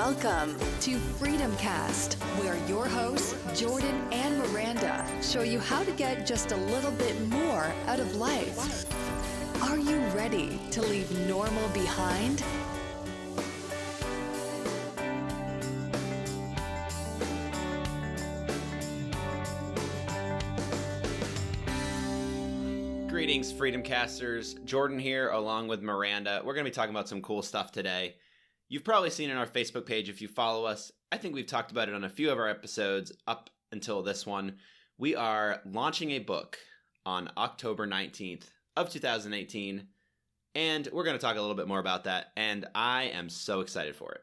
Welcome to Freedom Cast, where your hosts, Jordan and Miranda, show you how to get just a little bit more out of life. Are you ready to leave normal behind? Greetings, Freedom Casters. Jordan here, along with Miranda. We're going to be talking about some cool stuff today. You've probably seen it on our Facebook page if you follow us. I think we've talked about it on a few of our episodes up until this one. We are launching a book on October 19th of 2018, and we're going to talk a little bit more about that, and I am so excited for it.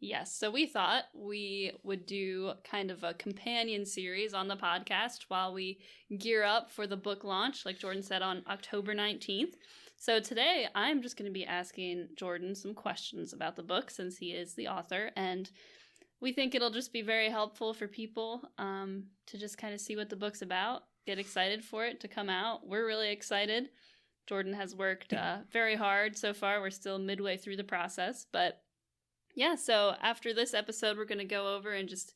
Yes, so we thought we would do kind of a companion series on the podcast while we gear up for the book launch, like Jordan said, on October 19th. So today I'm just going to be asking Jordan some questions about the book since he is the author, and we think it'll just be very helpful for people to just kind of see what the book's about, get excited for it to come out. We're really excited. Jordan has worked very hard so far. We're still midway through the process, but yeah, so after this episode, we're going to go over and just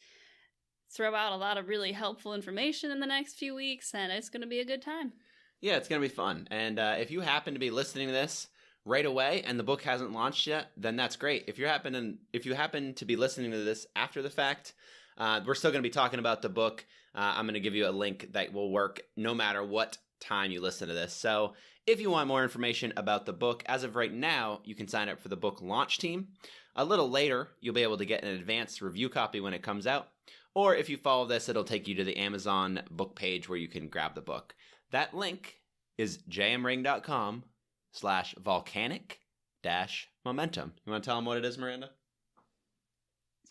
throw out a lot of really helpful information in the next few weeks, and it's going to be a good time. Yeah, it's going to be fun. And if you happen to be listening to this right away and the book hasn't launched yet, then that's great. If you happen to be listening to this after the fact, we're still going to be talking about the book. I'm going to give you a link that will work no matter what time you listen to this. So if you want more information about the book, as of right now, you can sign up for the book launch team. A little later, you'll be able to get an advanced review copy when it comes out. Or if you follow this, it'll take you to the Amazon book page where you can grab the book. That link is jmring.com/volcanic-momentum. You want to tell them what it is, Miranda?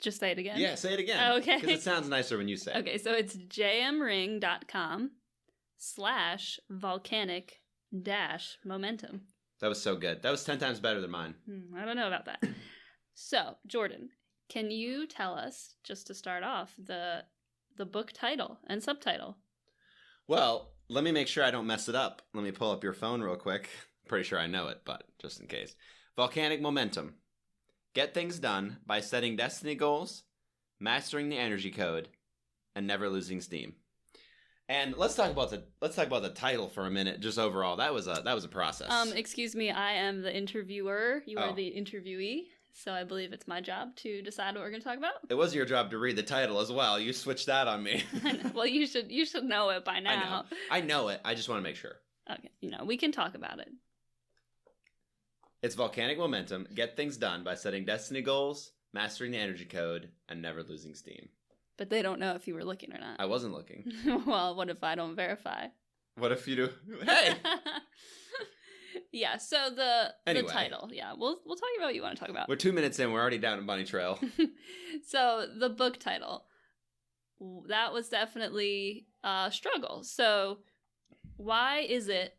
Just say it again. Yeah, say it again. Oh, okay. Because it sounds nicer when you say it. Okay, so it's jmring.com/volcanic-momentum. That was so good. That was 10 times better than mine. I don't know about that. So, Jordan, can you tell us, just to start off, the book title and subtitle? Well, let me make sure I don't mess it up. Let me pull up your phone real quick. Pretty sure I know it, but just in case. Volcanic Momentum. Get things done by setting destiny goals, mastering the energy code, and never losing steam. And let's talk about the title for a minute. Just overall, that was a process. Excuse me, I am the interviewer. You are the interviewee. So I believe it's my job to decide what we're going to talk about. It was your job to read the title as well. You switched that on me. Well, you should know it by now. I know it. I just want to make sure. Okay, we can talk about it. It's Volcanic Momentum. Get things done by setting destiny goals, mastering the energy code, and never losing steam. But they don't know if you were looking or not. I wasn't looking. Well, what if I don't verify? What if you do? Hey! Yeah, so the title. Yeah, we'll talk about what you want to talk about. We're 2 minutes in. We're already down a bunny trail. So the book title, that was definitely a struggle. So why is it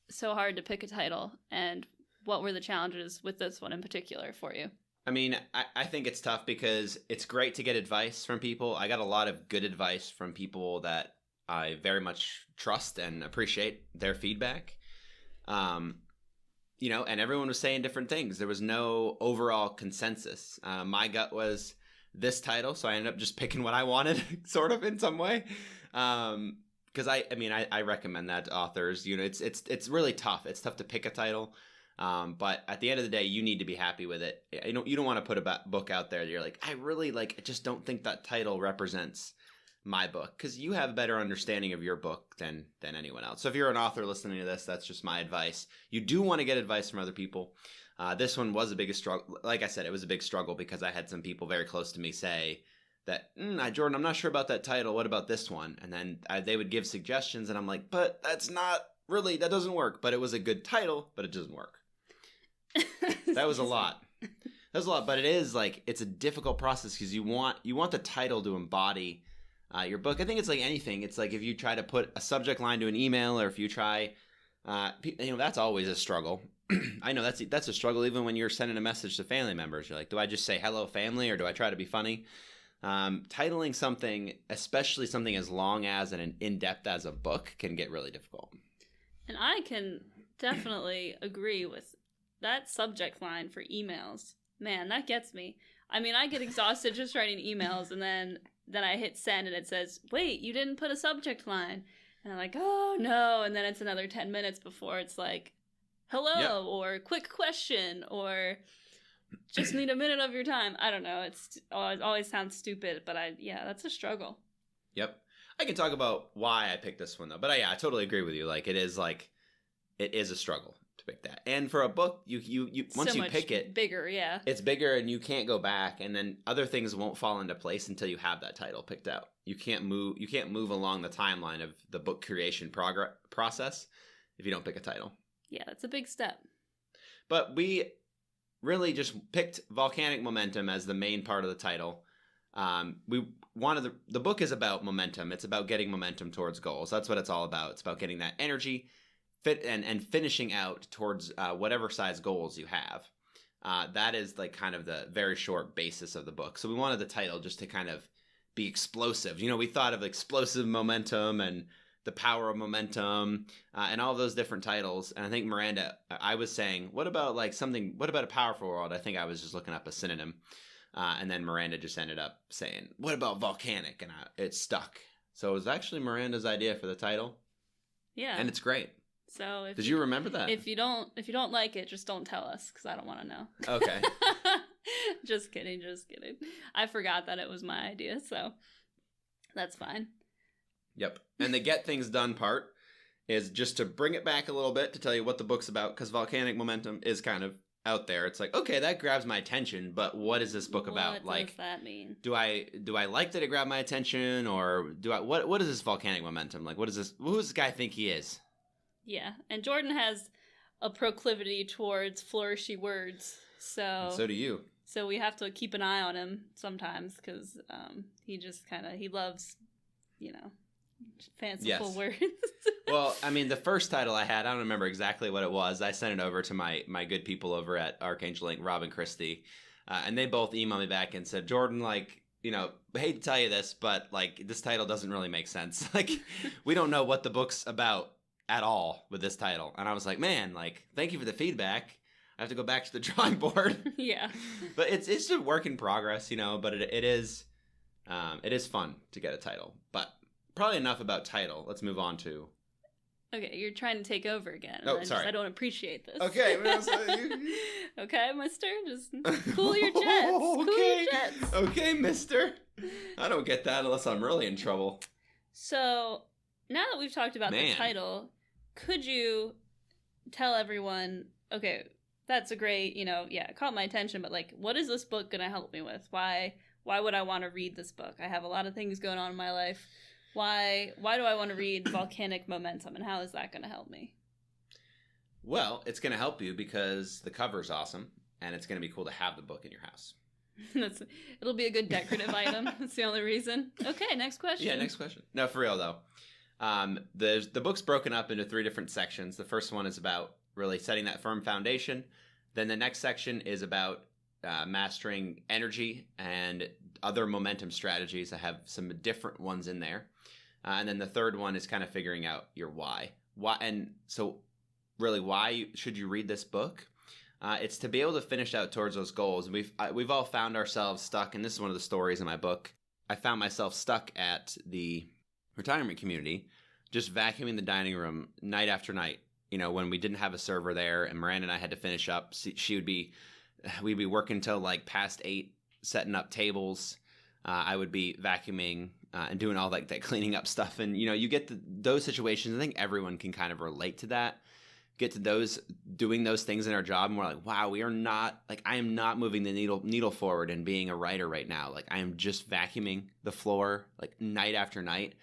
so hard to pick a title, and what were the challenges with this one in particular for you? I mean, I think it's tough because it's great to get advice from people. I got a lot of good advice from people that I very much trust and appreciate their feedback. And everyone was saying different things. There was no overall consensus. My gut was this title, so I ended up just picking what I wanted, sort of in some way. Because I recommend that to authors. It's really tough. It's tough to pick a title. But at the end of the day, you need to be happy with it. You don't want to put a book out there that you're like, I just don't think that title represents my book, because you have a better understanding of your book than anyone else. So if you're an author listening to this, that's just my advice. You do want to get advice from other people. This one was the biggest struggle. Like I said, it was a big struggle because I had some people very close to me say that, Jordan, I'm not sure about that title. What about this one? And then they would give suggestions, and I'm like, but that doesn't work. But it was a good title, but it doesn't work. That was a lot. But it is it's a difficult process because you want the title to embody your book. I think it's like anything. It's like if you try to put a subject line to an email, or if you try, that's always a struggle. I know that's a struggle even when you're sending a message to family members. You're like, do I just say hello family, or do I try to be funny? Titling something, especially something as long as and in-depth as a book, can get really difficult. And I can definitely agree with that subject line for emails. Man, that gets me. I mean, I get exhausted just writing emails, and then I hit send, and it says, wait, you didn't put a subject line. And I'm like, oh, no. And then it's another 10 minutes before it's like, hello, or quick question, or just need a minute of your time. I don't know. It always sounds stupid, but that's a struggle. Yep. I can talk about why I picked this one, though. But I totally agree with you. Like, it is a struggle to pick that. And for a book, you once you pick it, bigger, yeah. It's bigger, and you can't go back, and then other things won't fall into place until you have that title picked out. You can't move along the timeline of the book creation process if you don't pick a title. Yeah, that's a big step. But we really just picked Volcanic Momentum as the main part of the title. We wanted the book is about momentum. It's about getting momentum towards goals. That's what it's all about. It's about getting that energy fit and finishing out towards whatever size goals you have. That is like kind of the very short basis of the book. So we wanted the title just to kind of be explosive. We thought of explosive momentum and the power of momentum and all those different titles. And I think Miranda, I was saying, what about a powerful world? I think I was just looking up a synonym. And then Miranda just ended up saying, what about volcanic? And it stuck. So it was actually Miranda's idea for the title. Yeah. And it's great. So did you remember that? If you don't like it, just don't tell us, because I don't want to know. Okay. Just kidding. I forgot that it was my idea, so that's fine. Yep. And the get things done part is just to bring it back a little bit to tell you what the book's about, because Volcanic Momentum is kind of out there. It's like, okay, that grabs my attention, but what is this book about? What does that mean? Do I like that it grabbed my attention, or what is this Volcanic Momentum? Like, what is this? Who does this guy think he is? Yeah, and Jordan has a proclivity towards flourishy words, so do you. So we have to keep an eye on him sometimes, because he loves, fanciful words. Well, I mean, the first title I had, I don't remember exactly what it was. I sent it over to my good people over at Archangel Inc., Rob and Christy, and they both emailed me back and said, Jordan, I hate to tell you this, but this title doesn't really make sense. We don't know what the book's about at all with this title. And I was like, man, thank you for the feedback. I have to go back to the drawing board. Yeah. But it's a work in progress, but it is fun to get a title. But probably enough about title. Let's move on to... Okay, you're trying to take over again. Oh, sorry. I don't appreciate this. Okay. Okay, mister. Just cool your jets. Okay. Cool your jets. Okay, mister. I don't get that unless I'm really in trouble. So, now that we've talked about the title, could you tell everyone, okay, that's a great, it caught my attention, but what is this book going to help me with? Why would I want to read this book? I have a lot of things going on in my life. Why do I want to read Volcanic Momentum, and how is that going to help me? Well, it's going to help you because the cover's awesome, and it's going to be cool to have the book in your house. It'll be a good decorative item. That's the only reason. Okay, next question. Yeah, next question. No, for real, though. The book's broken up into 3 different sections. The first one is about really setting that firm foundation. Then the next section is about mastering energy and other momentum strategies. I have some different ones in there. And then the third one is kind of figuring out your why. And so really, why should you read this book? It's to be able to finish out towards those goals. We've all found ourselves stuck, and this is one of the stories in my book. I found myself stuck at the retirement community, just vacuuming the dining room night after night. When we didn't have a server there, and Miranda and I had to finish up. We'd be working till past 8, setting up tables. I would be vacuuming and doing all that cleaning up stuff. And, you get those situations. I think everyone can kind of relate to that. Get to doing those things in our job, and we're like, wow, we are not, I am not moving the needle forward and being a writer right now. I am just vacuuming the floor, night after night.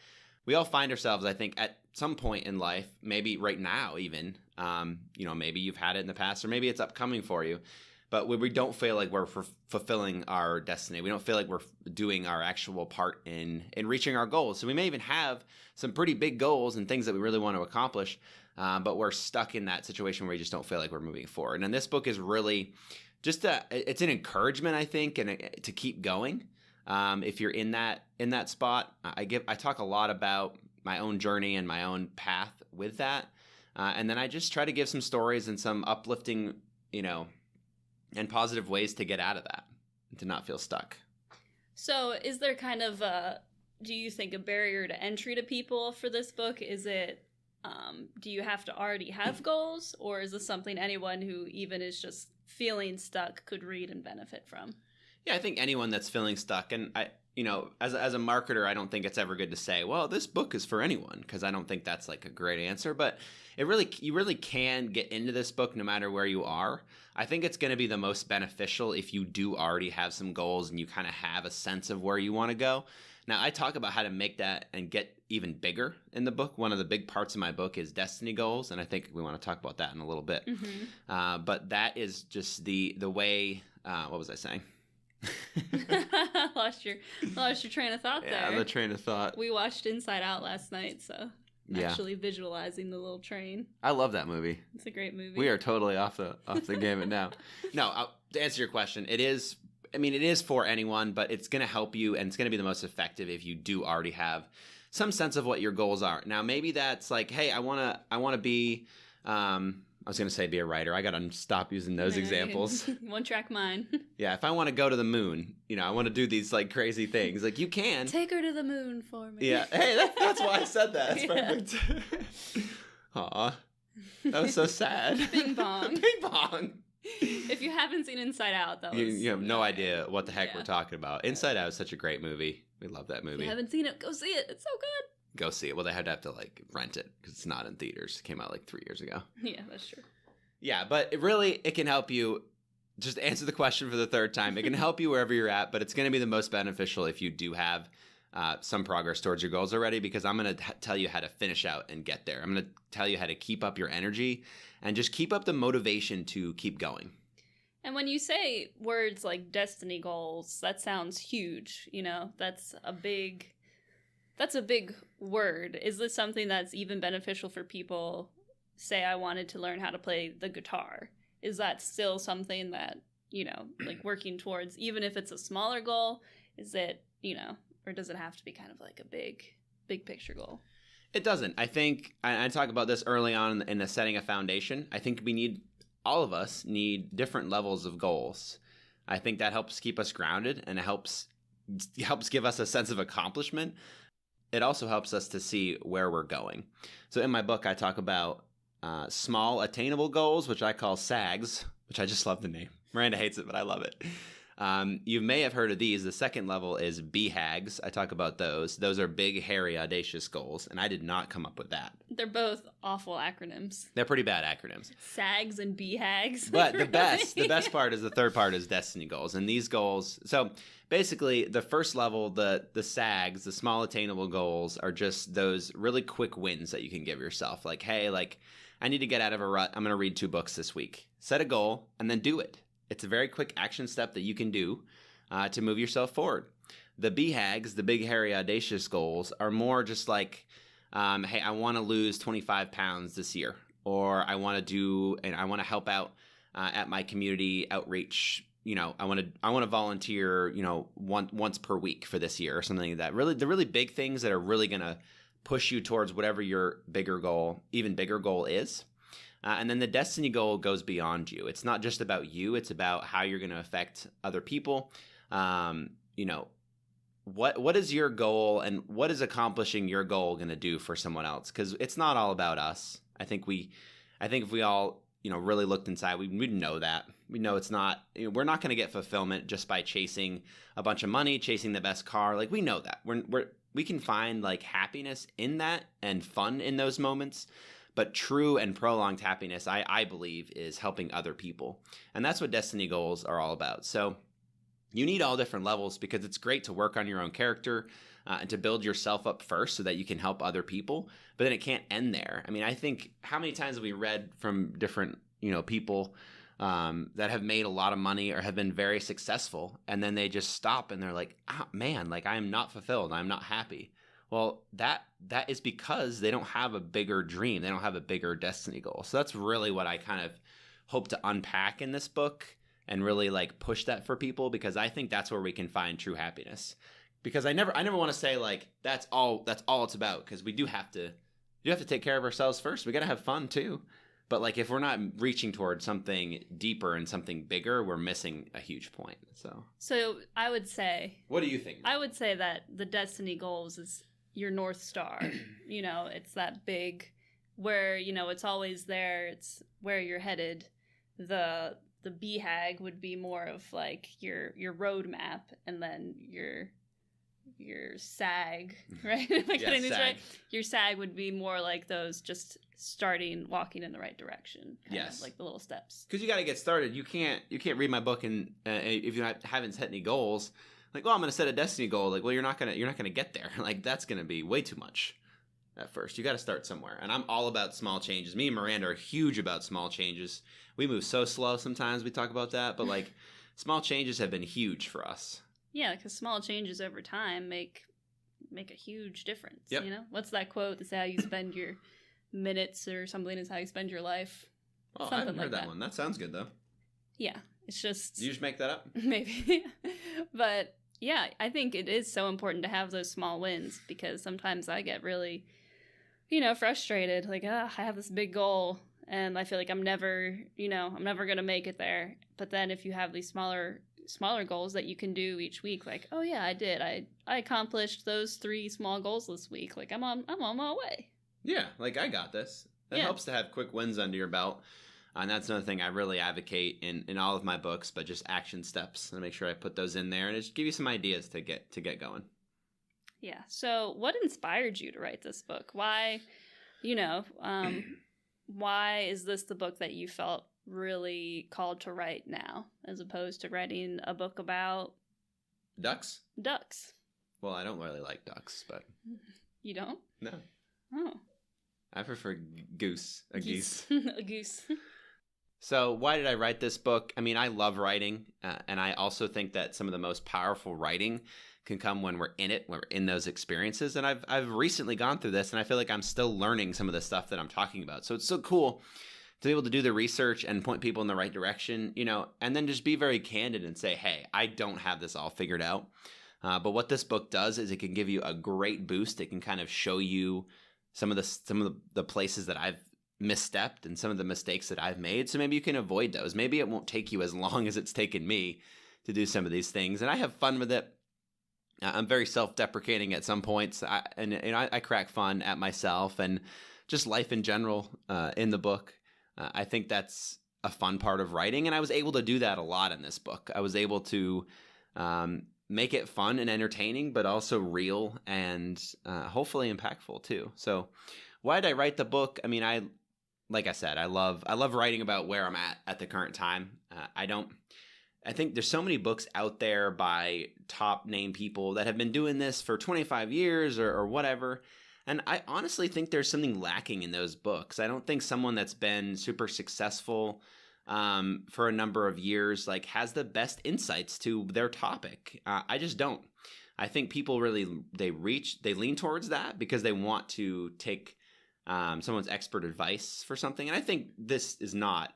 We all find ourselves, I think, at some point in life, maybe right now even, maybe you've had it in the past, or maybe it's upcoming for you. But we don't feel like we're fulfilling our destiny. We don't feel like we're doing our actual part in reaching our goals. So we may even have some pretty big goals and things that we really want to accomplish, but we're stuck in that situation where we just don't feel like we're moving forward. And this book is really just it's an encouragement, I think, and to keep going. If you're in that spot, I talk a lot about my own journey and my own path with that, and then I just try to give some stories and some uplifting, and positive ways to get out of that and to not feel stuck. So is there kind of do you think a barrier to entry to people for this book? Is it, do you have to already have goals, or is this something anyone who even is just feeling stuck could read and benefit from? Yeah, I think anyone that's feeling stuck, and I, as a marketer, I don't think it's ever good to say, well, this book is for anyone, because I don't think that's like a great answer, but you really can get into this book no matter where you are. I think it's going to be the most beneficial if you do already have some goals and you kind of have a sense of where you want to go. Now, I talk about how to make that and get even bigger in the book. One of the big parts of my book is destiny goals, and I think we want to talk about that in a little bit. Mm-hmm. But that is just the way, what was I saying? lost your train of thought there. Yeah, the train of thought. We watched Inside Out last night, so Yeah. actually visualizing the little train. I love that movie. It's a great movie. We are totally off the game now. No, to answer your question, it is for anyone, but it's going to help you, and it's going to be the most effective if you do already have some sense of what your goals are. Now, maybe that's like, hey, I want to be, I was going to say be a writer. I got to stop using those examples. One track mind. Yeah, if I want to go to the moon, I want to do these like crazy things. Like you can. Take her to the moon for me. Yeah. Hey, that's why I said that. That's perfect. Aw. That was so sad. Bing bong. Bing bong. If you haven't seen Inside Out, though, you have no idea what the heck we're talking about. Inside Out is such a great movie. We love that movie. If you haven't seen it, go see it. It's so good. Go see it. Well, they had to have to like rent it because it's not in theaters. It came out like 3 years ago. Yeah, that's true. Yeah, but it can help you. Just answer the question for the third time. It can help you wherever you're at, but it's going to be the most beneficial if you do have some progress towards your goals already, because I'm going to tell you how to finish out and get there. I'm going to tell you how to keep up your energy and just keep up the motivation to keep going. And when you say words like destiny goals, that sounds huge. That's a big word. Is this something that's even beneficial for people? Say I wanted to learn how to play the guitar. Is that still something that, like working towards, even if it's a smaller goal? Is it, or does it have to be kind of like a big picture goal? It doesn't. I think I talk about this early on in the setting a foundation. I think all of us need different levels of goals. I think that helps keep us grounded, and it helps give us a sense of accomplishment. It also helps us to see where we're going. So in my book, I talk about small attainable goals, which I call SAGs, which I just love the name. Miranda hates it, but I love it. You may have heard of these. The second level is BHAGs. I talk about those. Those are big, hairy, audacious goals, and I did not come up with that. They're both awful acronyms. They're pretty bad acronyms. SAGs and BHAGs. But the best part is the third part is destiny goals. And these goals, so basically the first level, the SAGs, the small attainable goals, are just those really quick wins that you can give yourself. Like, hey, I need to get out of a rut. I'm going to read 2 books this week. Set a goal and then do it. It's a very quick action step that you can do to move yourself forward. The BHAGs, the big, hairy, audacious goals, are more just like, hey, I want to lose 25 pounds this year, or I want to help out at my community outreach. I want to volunteer, once per week for this year or something like that. Really, the really big things that are really going to push you towards whatever your even bigger goal is. And then the destiny goal goes beyond you. It's not just about you. It's about how you're going to affect other people. What is your goal, and what is accomplishing your goal going to do for someone else? Because it's not all about us. I think if we all, really looked inside, we know that. We know it's not, we're not going to get fulfillment just by chasing a bunch of money, chasing the best car. Like, we know that. We can find like happiness in that and fun in those moments. But true and prolonged happiness, I believe, is helping other people. And that's what destiny goals are all about. So you need all different levels, because it's great to work on your own character and to build yourself up first so that you can help other people. But then it can't end there. I mean, I think how many times have we read from different, people that have made a lot of money or have been very successful, and then they just stop and they're like, man, like I am not fulfilled. I'm not happy. Well, that is because they don't have a bigger dream. They don't have a bigger destiny goal. So that's really what I kind of hope to unpack in this book and really like push that for people, because I think that's where we can find true happiness. Because I never want to say like that's all it's about, because we do have to take care of ourselves first. We got to have fun too. But like if we're not reaching towards something deeper and something bigger, we're missing a huge point. So I would say, what do you think? I would say that the destiny goals is your North Star. It's that big where, it's always there. It's where you're headed. The BHAG would be more of like your roadmap, and then your SAG, right? Am I getting these SAG. right? Your SAG would be more like those just walking in the right direction. Yes, like the little steps. Because you got to get started. You can't read my book and if you haven't set any goals, like, well, I'm going to set a destiny goal. Like, well, you're not gonna get there. Like, that's going to be way too much at first. You got to start somewhere. And I'm all about small changes. Me and Miranda are huge about small changes. We move so slow sometimes. We talk about that, but like small changes have been huge for us. Yeah, because small changes over time make a huge difference. Yep. What's that quote that's how you spend your minutes or something is how you spend your life? Oh, I haven't heard that one. That sounds good though. Yeah, it's just. Did you just make that up? Maybe, but yeah, I think it is so important to have those small wins, because sometimes I get really, frustrated. Like, I have this big goal and I feel like I'm never gonna make it there. But then if you have these smaller goals that you can do each week, like, oh yeah, I did. I accomplished those 3 small goals this week. Like, I'm on my way. Yeah, like I got this. It helps to have quick wins under your belt. And that's another thing I really advocate in all of my books, but just action steps. And make sure I put those in there and just give you some ideas to get going. Yeah. So what inspired you to write this book? Why, why is this the book that you felt really called to write now, as opposed to writing a book about ducks? Well, I don't really like ducks, but you don't? No. Oh. I prefer goose. A geese. A goose. So why did I write this book? I mean, I love writing, and I also think that some of the most powerful writing can come when we're in it, when we're in those experiences. And I've recently gone through this, and I feel like I'm still learning some of the stuff that I'm talking about. So it's so cool to be able to do the research and point people in the right direction, and then just be very candid and say, hey, I don't have this all figured out. But what this book does is it can give you a great boost. It can kind of show you some of the places that I've misstepped and some of the mistakes that I've made. So maybe you can avoid those. Maybe it won't take you as long as it's taken me to do some of these things. And I have fun with it. I'm very self-deprecating at some points. I crack fun at myself and just life in general in the book. I think that's a fun part of writing. And I was able to do that a lot in this book. I was able to make it fun and entertaining, but also real and hopefully impactful too. So why did I write the book? I mean, like I said, I love writing about where I'm at the current time. I think there's so many books out there by top name people that have been doing this for 25 years or whatever. And I honestly think there's something lacking in those books. I don't think someone that's been super successful for a number of years has the best insights to their topic. I just don't. I think people really they lean towards that because they want to take someone's expert advice for something. And I think this is not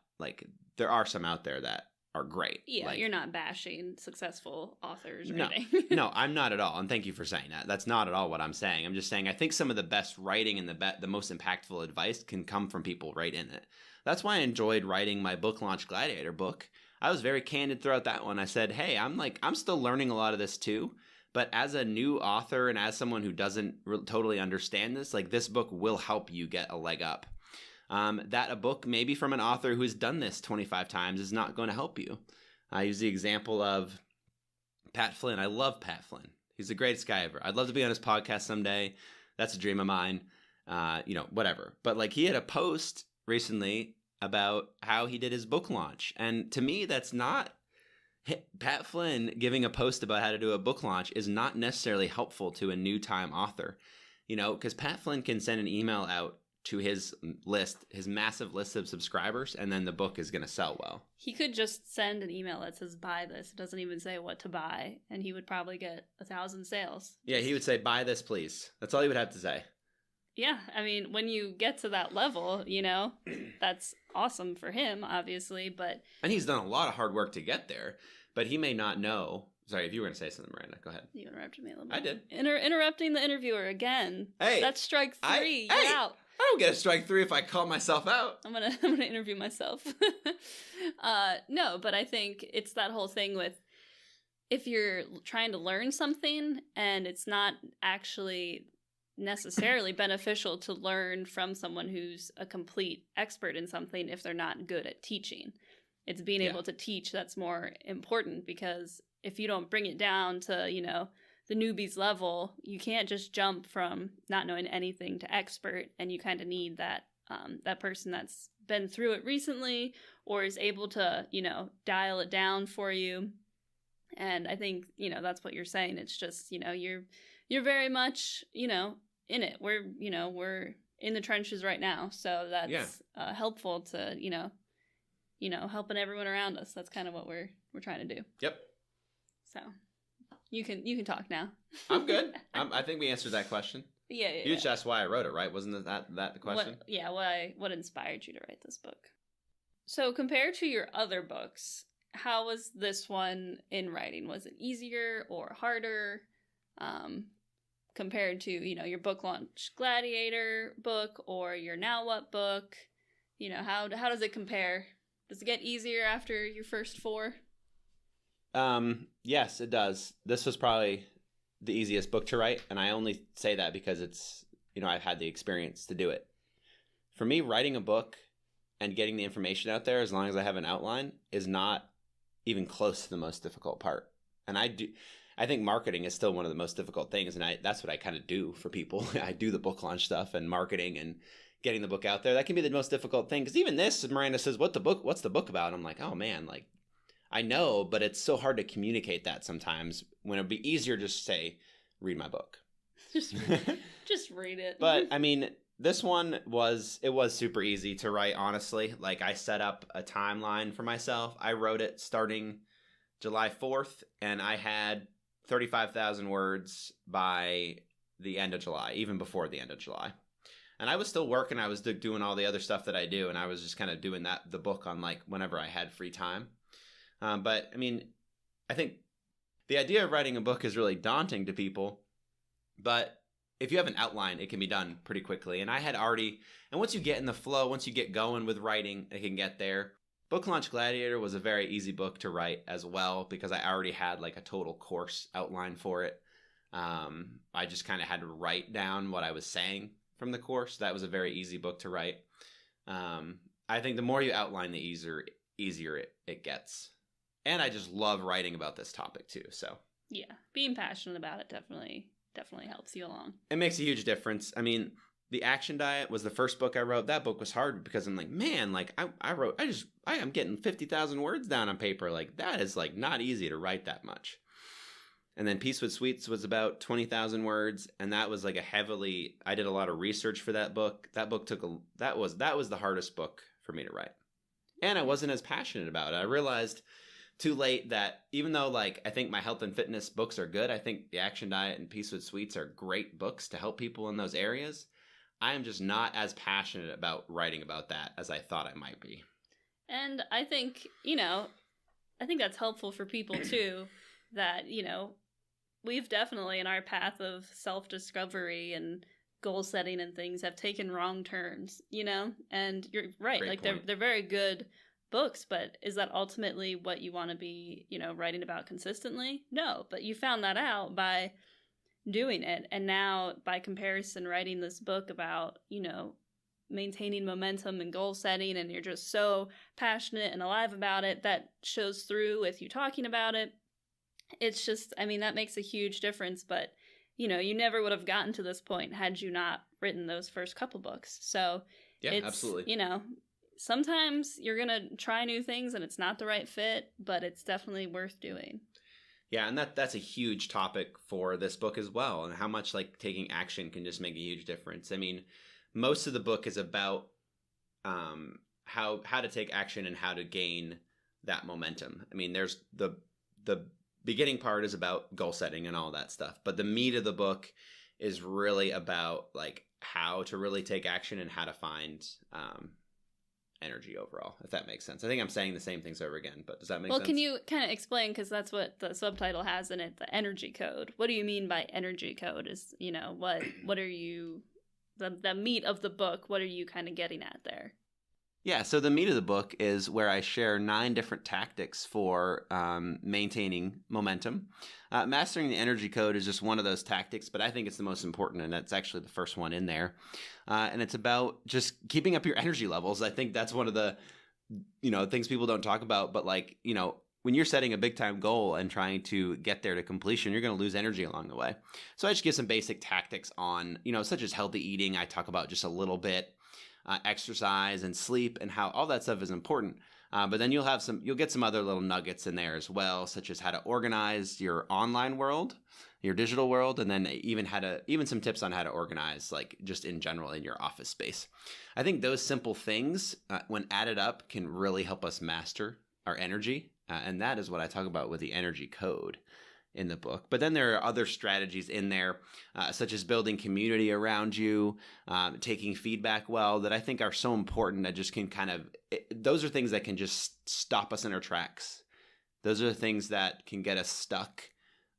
there are some out there that are great. Yeah, you're not bashing successful authors or no, anything. No, I'm not at all. And thank you for saying that. That's not at all what I'm saying. I'm just saying I think some of the best writing and the most impactful advice can come from people right in it. That's why I enjoyed writing my book launch Gladiator book. I was very candid throughout that one. I said, hey, I'm still learning a lot of this too. But as a new author and as someone who doesn't totally understand this, this book will help you get a leg up. That a book maybe from an author who's done this 25 times is not going to help you. I use the example of Pat Flynn. I love Pat Flynn. He's the greatest guy ever. I'd love to be on his podcast someday. That's a dream of mine. Whatever. But he had a post recently about how he did his book launch. And to me, that's not Pat Flynn giving a post about how to do a book launch is not necessarily helpful to a new time author, because Pat Flynn can send an email out to his massive list of subscribers, and then the book is going to sell well. He could just send an email that says, buy this. It doesn't even say what to buy, and he would probably get 1,000 sales. Yeah, he would say, buy this, please. That's all he would have to say. Yeah, I mean, when you get to that level, that's awesome for him, obviously, but... And he's done a lot of hard work to get there, but he may not know... Sorry, if you were going to say something, Miranda, go ahead. You interrupted me a little bit. I did. Interrupting the interviewer again. Hey! That's strike 3. You're out. don't get a strike 3 if I call myself out. I'm gonna interview myself. No, but I think it's that whole thing with, if you're trying to learn something and it's not actually necessarily beneficial to learn from someone who's a complete expert in something if they're not good at teaching. It's being able to teach that's more important, because if you don't bring it down to, the newbie's level, you can't just jump from not knowing anything to expert, and you kind of need that that person that's been through it recently or is able to, dial it down for you. And I think, that's what you're saying. It's just, you're very much, in it. We're in the trenches right now. So that's helpful to, helping everyone around us. That's kind of what we're trying to do. Yep. So you can talk now. I'm good. I think we answered that question. Yeah. You just asked why I wrote it, right? Wasn't that the question? What inspired you to write this book? So compared to your other books, how was this one in writing? Was it easier or harder compared to, your book launch Gladiator book or your Now What book? How does it compare? Does it get easier after your first 4? Yes, it does. This was probably the easiest book to write, and I only say that because it's, I've had the experience to do it. For me, writing a book and getting the information out there, as long as I have an outline, is not even close to the most difficult part. And I think marketing is still one of the most difficult things, and that's what I kind of do for people. I do the book launch stuff and marketing and getting the book out there. That can be the most difficult thing, because even this, Miranda says, what's the book about? I'm like, oh man, like, I know, but it's so hard to communicate that sometimes, when it'd be easier just to say, read my book. Just read it. But I mean, this one was super easy to write, honestly. Like, I set up a timeline for myself. I wrote it starting July 4th, and I had 35,000 words by the end of July, even before the end of July. And I was still working. I was doing all the other stuff that I do, and I was just kind of doing the book on, like, whenever I had free time. But I mean, I think the idea of writing a book is really daunting to people, but if you have an outline, it can be done pretty quickly. And I had already, and once you get in the flow, once you get going with writing, it can get there. Book Launch Gladiator was a very easy book to write as well, because I already had like a total course outline for it. I just kind of had to write down what I was saying from the course. That was a very easy book to write. I think the more you outline, the easier it gets. And I just love writing about this topic too. So yeah, being passionate about it definitely helps you along. It makes a huge difference. I mean, The Action Diet was the first book I wrote. That book was hard because I'm like, man, like I'm getting 50,000 words down on paper. Like, that is like not easy to write that much. And then Peace with Sweets was about 20,000 words, and that was like I did a lot of research for that book. That book that was the hardest book for me to write. And I wasn't as passionate about it. I realized too late that even though, like, I think my health and fitness books are good, I think The Action Diet and Peace with Sweets are great books to help people in those areas. I am just not as passionate about writing about that as I thought I might be. And I think, that's helpful for people too, that, we've definitely in our path of self-discovery and goal setting and things have taken wrong turns, and you're right. Great point. They're very good books, but is that ultimately what you want to be, writing about consistently? No, but you found that out by doing it. And now by comparison, writing this book about, maintaining momentum and goal setting, and you're just so passionate and alive about it, that shows through with you talking about it. It's just, that makes a huge difference, but you never would have gotten to this point had you not written those first couple books. So yeah, absolutely. Sometimes you're going to try new things and it's not the right fit, but it's definitely worth doing. Yeah, and that's a huge topic for this book as well, and how much like taking action can just make a huge difference. I mean, most of the book is about how to take action and how to gain that momentum. I mean, there's the beginning part is about goal setting and all that stuff, but the meat of the book is really about like how to really take action and how to find energy overall, if that makes sense. I think I'm saying the same things over again, but does that make sense? Well, can you kind of explain, because that's what the subtitle has in it, the energy code. What do you mean by energy code? Is, what are you the meat of the book, what are you kind of getting at there? Yeah, so the meat of the book is where I share 9 different tactics for maintaining momentum. Mastering the energy code is just one of those tactics, but I think it's the most important, and that's actually the first one in there. And it's about just keeping up your energy levels. I think that's one of the things people don't talk about, but when you're setting a big time goal and trying to get there to completion, you're going to lose energy along the way. So I just give some basic tactics on, such as healthy eating. I talk about just a little bit. Exercise and sleep and how all that stuff is important. But then you'll get some other little nuggets in there as well, such as how to organize your online world, your digital world, and then even some tips on how to organize, like just in general in your office space. I think those simple things, when added up, can really help us master our energy. And that is what I talk about with the energy code in the book. But then there are other strategies in there, such as building community around you, taking feedback well, that I think are so important that just can those are things that can just stop us in our tracks. Those are the things that can get us stuck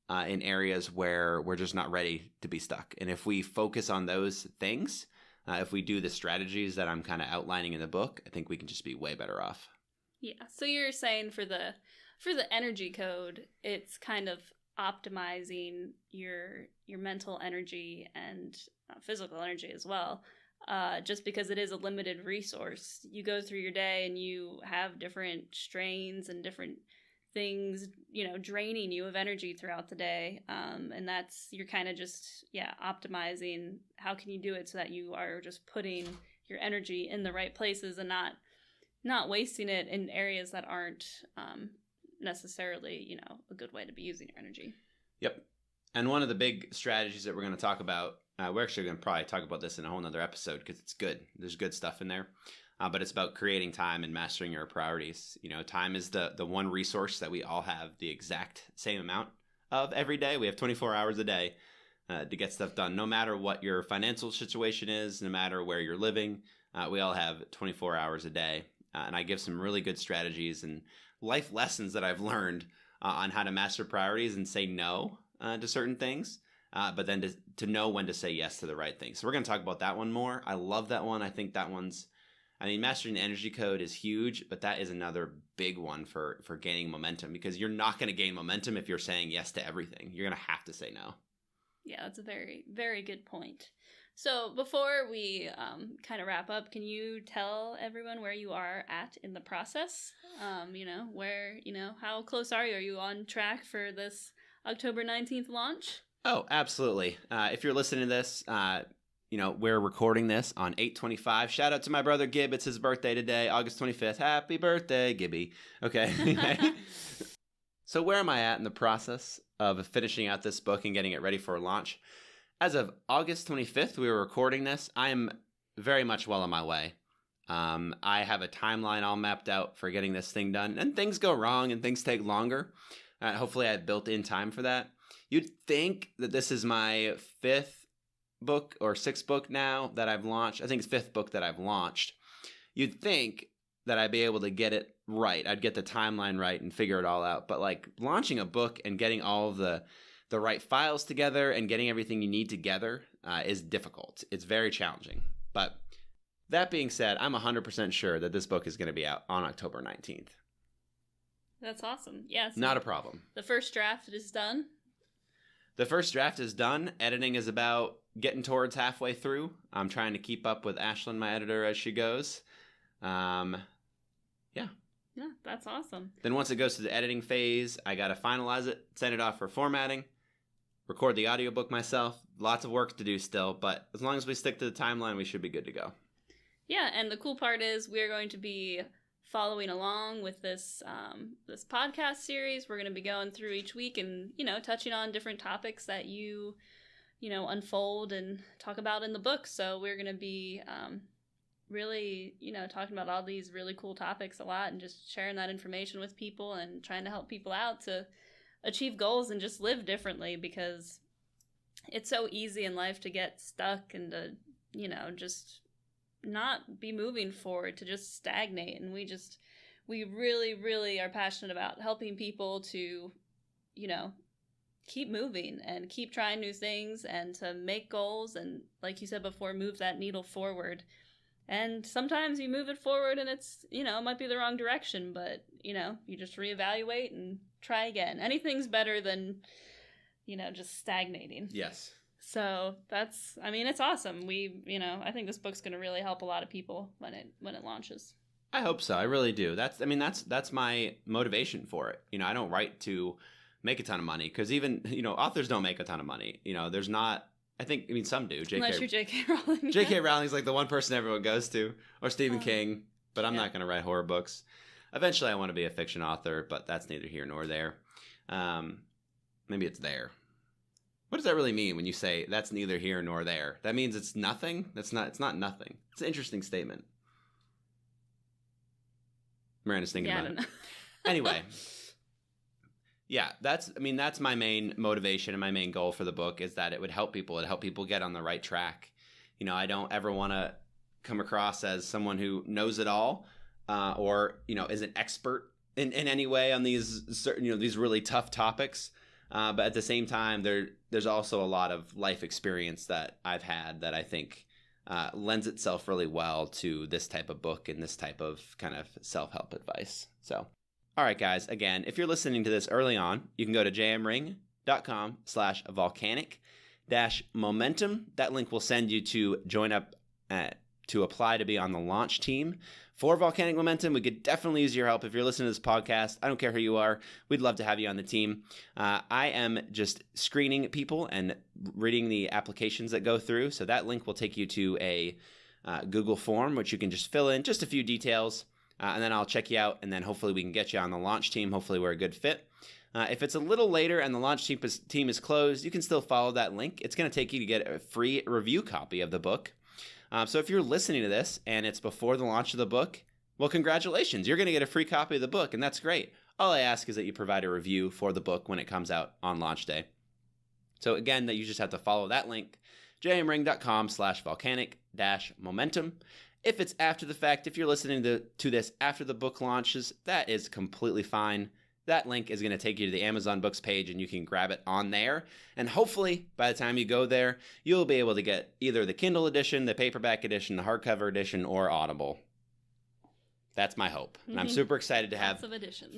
in areas where we're just not ready to be stuck. And if we focus on those things, if we do the strategies that I'm kind of outlining in the book, I think we can just be way better off. Yeah. So you're saying for the energy code, it's kind of optimizing your mental energy and physical energy as well, just because it is a limited resource. You go through your day and you have different strains and different things draining you of energy throughout the day, and you're kind of just optimizing how can you do it so that you are just putting your energy in the right places and not wasting it in areas that aren't necessarily, a good way to be using your energy. Yep. And one of the big strategies that we're going to talk about, we're actually going to probably talk about this in a whole nother episode because it's good. There's good stuff in there. But it's about creating time and mastering your priorities. Time is the one resource that we all have the exact same amount of every day. We have 24 hours a day to get stuff done. No matter what your financial situation is, no matter where you're living, we all have 24 hours a day. And I give some really good strategies and life lessons that I've learned on how to master priorities and say no to certain things, but then to know when to say yes to the right thing. So we're going to talk about that one more. I love that one. I think that mastering the energy code is huge, but that is another big one for gaining momentum, because you're not going to gain momentum if you're saying yes to everything. You're going to have to say no. Yeah, that's a very, very good point. So before we kind of wrap up, can you tell everyone where you are at in the process? How close are you? Are you on track for this October 19th launch? Oh, absolutely. If you're listening to this, we're recording this on 8/25. Shout out to my brother Gib. It's his birthday today, August 25th. Happy birthday, Gibby. Okay. So where am I at in the process of finishing out this book and getting it ready for a launch? As of August 25th, we were recording this. I am very much well on my way. I have a timeline all mapped out for getting this thing done, and things go wrong and things take longer. Hopefully I built in time for that. You'd think that this is my 5th book or 6th book now that I've launched. I think it's 5th book that I've launched. You'd think that I'd be able to get it right. I'd get the timeline right and figure it all out. But launching a book and getting all of the right files together and getting everything you need together is difficult. It's very challenging. But that being said, I'm 100% sure that this book is going to be out on October 19th. That's awesome. Yeah. So not a problem. The first draft is done. The first draft is done. Editing is about getting towards halfway through. I'm trying to keep up with Ashlyn, my editor, as she goes. Yeah, that's awesome. Then once it goes to the editing phase, I got to finalize it, send it off for formatting, record the audiobook myself. Lots of work to do still, but as long as we stick to the timeline, we should be good to go. Yeah, and the cool part is we're going to be following along with this this podcast series. We're going to be going through each week and, touching on different topics that you unfold and talk about in the book. So we're going to be really, talking about all these really cool topics a lot and just sharing that information with people and trying to help people out to achieve goals and just live differently, because it's so easy in life to get stuck and to, just not be moving forward, to just stagnate. And we really, really are passionate about helping people to, keep moving and keep trying new things and to make goals and, like you said before, move that needle forward. And sometimes you move it forward and it's, it might be the wrong direction, but, you just reevaluate and try again. Anything's better than, just stagnating. Yes. So it's awesome. I think this book's going to really help a lot of people when it launches. I hope so. I really do. That's my motivation for it. I don't write to make a ton of money because even, authors don't make a ton of money. There's not, some do. Unless you're J.K. Rowling. J.K. Rowling's like the one person everyone goes to, or Stephen King, but I'm not going to write horror books. Eventually I want to be a fiction author, but that's neither here nor there. Maybe it's there. What does that really mean when you say that's neither here nor there? That means it's nothing? It's not nothing. It's an interesting statement. Miranda's thinking about it. Anyway. Yeah, that's my main motivation and my main goal for the book is that it would help people. It'd help people get on the right track. I don't ever want to come across as someone who knows it all or, is an expert in any way on these certain, these really tough topics. But at the same time, there's also a lot of life experience that I've had that I think lends itself really well to this type of book and this type of kind of self-help advice. So, all right, guys, again, if you're listening to this early on, you can go to jmring.com/volcanic-momentum. That link will send you to join up to apply to be on the launch team for Volcanic Momentum. We could definitely use your help if you're listening to this podcast. I don't care who you are. We'd love to have you on the team. I am just screening people and reading the applications that go through. So that link will take you to a Google form, which you can just fill in just a few details. And then I'll check you out, and then hopefully we can get you on the launch team. Hopefully we're a good fit. If it's a little later and the launch team is closed, you can still follow that link. It's going to take you to get a free review copy of the book. So if you're listening to this and it's before the launch of the book, well, congratulations. You're going to get a free copy of the book, and that's great. All I ask is that you provide a review for the book when it comes out on launch day. So again, that you just have to follow that link, jmring.com/volcanic-momentum. If it's after the fact, if you're listening to this after the book launches, that is completely fine. That link is going to take you to the Amazon Books page, and you can grab it on there. And hopefully, by the time you go there, you'll be able to get either the Kindle edition, the paperback edition, the hardcover edition, or Audible. That's my hope. And I'm super excited to have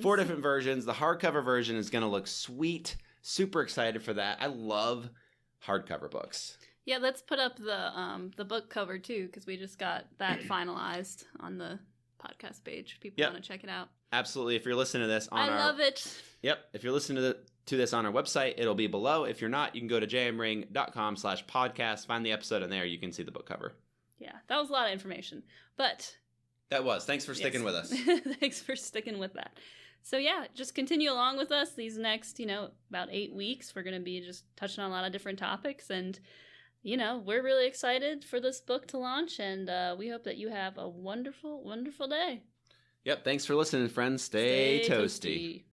4 different versions. The hardcover version is going to look sweet. Super excited for that. I love hardcover books. Yeah, let's put up the book cover too, because we just got that finalized on the podcast page. People want to check it out. Absolutely. If you're listening to this I love it. Yep. If you're listening to this on our website, it'll be below. If you're not, you can go to jmring.com/podcast, find the episode, and there you can see the book cover. Yeah, that was a lot of information, but that was. Thanks for sticking with us. Thanks for sticking with that. So yeah, just continue along with us these next, about 8 weeks. We're going to be just touching on a lot of different topics, and we're really excited for this book to launch, and we hope that you have a wonderful, wonderful day. Yep. Thanks for listening, friends. Stay toasty.